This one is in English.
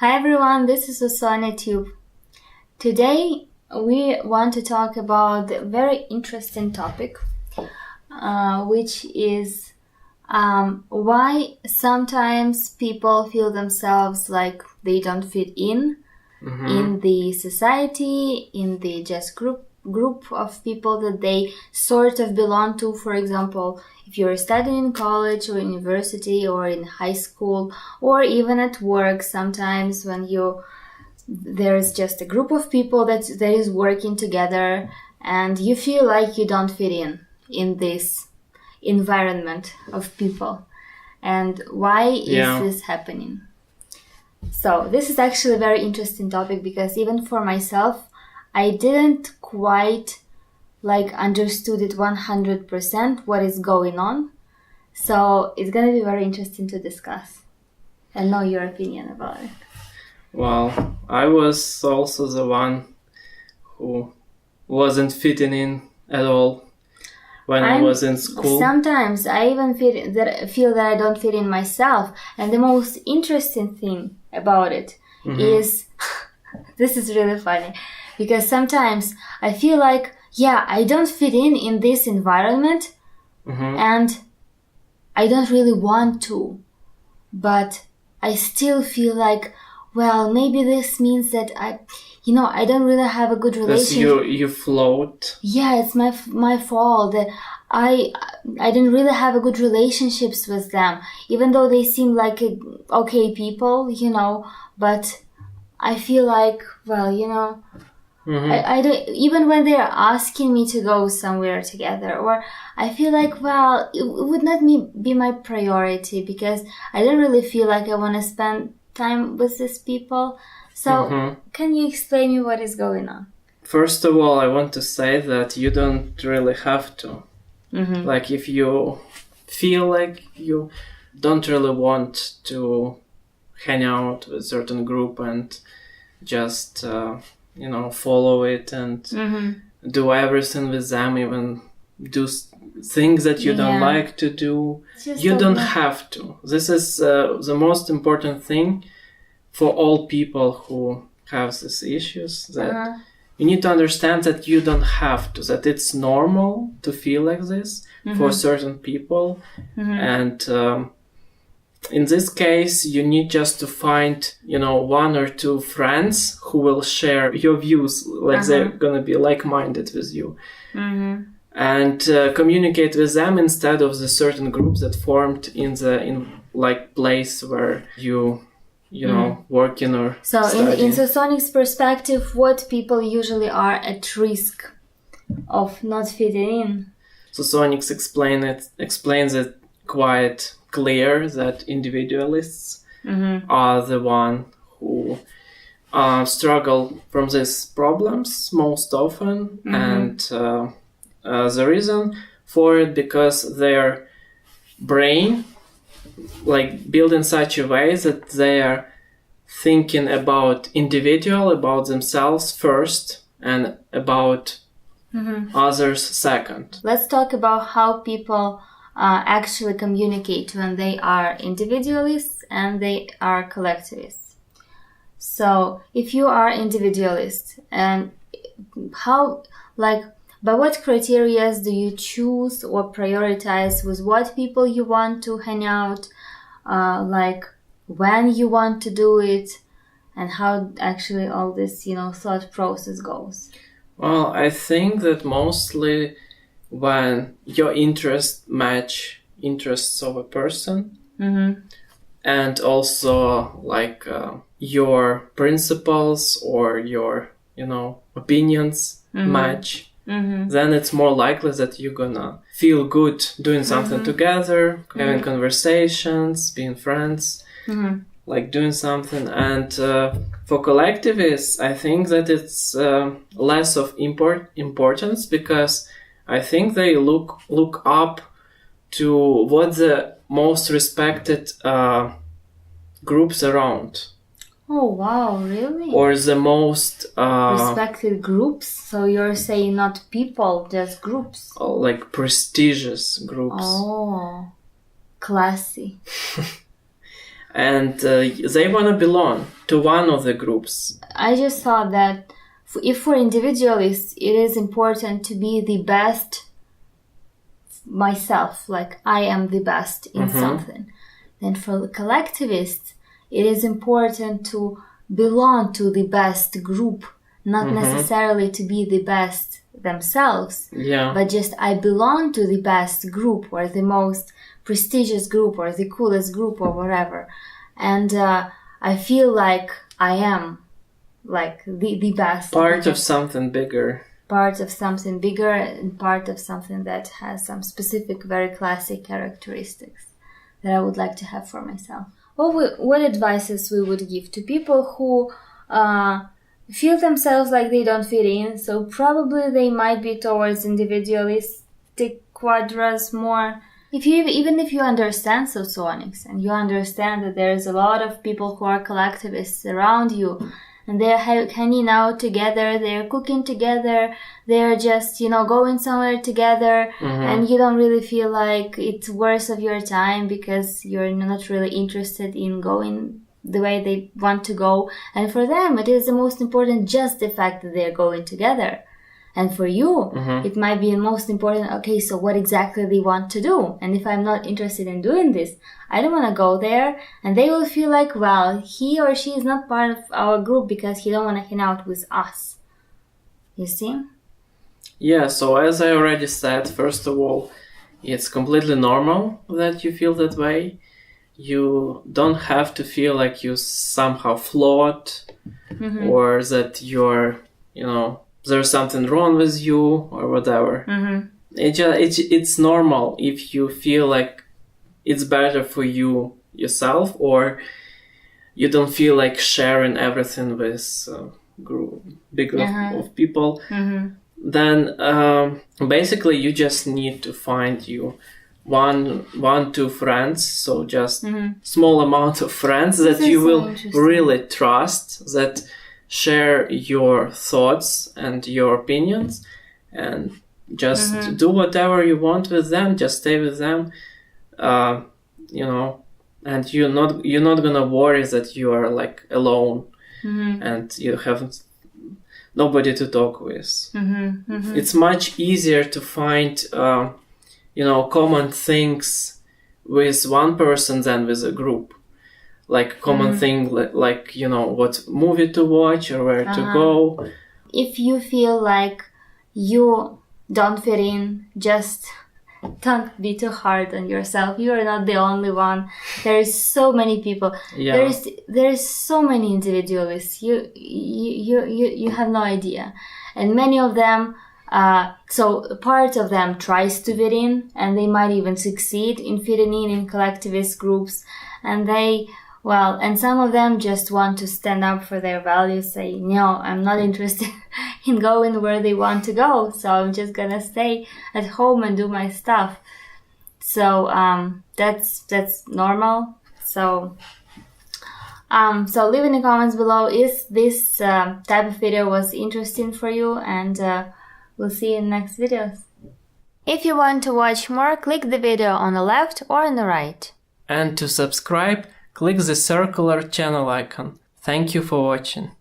Hi everyone, this is Osana Tube. Today we want to talk about a very interesting topic, which is why sometimes people feel themselves like they don't fit in the society, in the just group of people that they sort of belong to. For example, if you're studying in college or university or in high school or even at work, sometimes when there's just a group of people that is working together and you feel like you don't fit in this environment of people. And why is this happening? So this is actually a very interesting topic because even for myself, I didn't quite understood it 100% what is going on. So it's going to be very interesting to discuss and know your opinion about it. Well, I was also the one who wasn't fitting in at all when I was in school. Sometimes I even feel that I don't fit in myself. And the most interesting thing about it is, this is really funny, because sometimes I feel like, I don't fit in this environment and I don't really want to, but I still feel like, well, maybe this means that I don't really have a good relationship. You float. Yeah, it's my fault that I didn't really have a good relationships with them, even though they seem like okay people, but I feel like, well, I don't, even when they're asking me to go somewhere together, or I feel like, well, it would not be my priority because I don't really feel like I want to spend time with these people. So can you explain me what is going on? First of all, I want to say that you don't really have to. Like if you feel like you don't really want to hang out with a certain group and just follow it and do everything with them, even do things that you don't like to do. You don't have to. This is the most important thing for all people who have these issues, that you need to understand that you don't have to, that it's normal to feel like this for certain people. And in this case, you need just to find, one or two friends who will share your views, like they're going to be like-minded with you. And communicate with them instead of the certain groups that formed in place where you working or so studying. in Sosonic's perspective, what people usually are at risk of not fitting in? Sosonics explains it quite clear that individualists are the one who struggle from these problems most often, and the reason for it because their brain built in such a way that they are thinking about themselves first and about others second. Let's talk about how people actually communicate when they are individualists and they are collectivists. So if you are individualist, and by what criteria do you choose or prioritize with what people you want to hang out, when you want to do it, and how actually all this, thought process goes? Well, I think that mostly when your interests match interests of a person, and also your principles or your, opinions match, then it's more likely that you're gonna feel good doing something together, having conversations, being friends, doing something. And for collectivists, I think that it's less of importance, because I think they look up to what the most respected groups around. Oh, wow, really? Or the most respected groups? So you're saying not people, just groups? Prestigious groups. Oh, classy. and they want to belong to one of the groups. I just thought that if for individualists it is important to be the best myself, like I am the best in something, then for the collectivists it is important to belong to the best group, not necessarily to be the best themselves, but just I belong to the best group or the most prestigious group or the coolest group or whatever, and I feel like I am like the best part of something bigger, and part of something that has some specific, very classic characteristics that I would like to have for myself. What advices we would give to people who feel themselves like they don't fit in, so probably they might be towards individualistic quadras more. Even if you understand socionics and you understand that there's a lot of people who are collectivists around you, and they're hanging out together, they're cooking together, they're just, going somewhere together, and you don't really feel like it's worth of your time because you're not really interested in going the way they want to go. And for them, it is the most important just the fact that they're going together. And for you, it might be the most important, okay, so what exactly they want to do? And if I'm not interested in doing this, I don't want to go there. And they will feel like, well, he or she is not part of our group because he don't want to hang out with us. You see? Yeah, so as I already said, first of all, it's completely normal that you feel that way. You don't have to feel like you somehow flawed or that you're, there's something wrong with you or whatever. It's normal if you feel like it's better for you yourself, or you don't feel like sharing everything with big group of people. Then basically you just need to find you one, two friends, so just small amount of friends that you will really trust, that share your thoughts and your opinions, and just do whatever you want with them. Just stay with them, and you're not gonna worry that you are like alone and you have nobody to talk with. It's much easier to find common things with one person than with a group. Like common thing, like what movie to watch or where to go. If you feel like you don't fit in, just don't be too hard on yourself. You are not the only one. There is so many people. There is so many individualists. You have no idea, and many of them. So part of them tries to fit in, and they might even succeed in fitting in collectivist groups, and and some of them just want to stand up for their values, say, no, I'm not interested in going where they want to go, so I'm just gonna stay at home and do my stuff. So, that's normal. So leave in the comments below if this type of video was interesting for you, and we'll see you in the next videos. If you want to watch more, click the video on the left or on the right. And to subscribe, click the circular channel icon. Thank you for watching.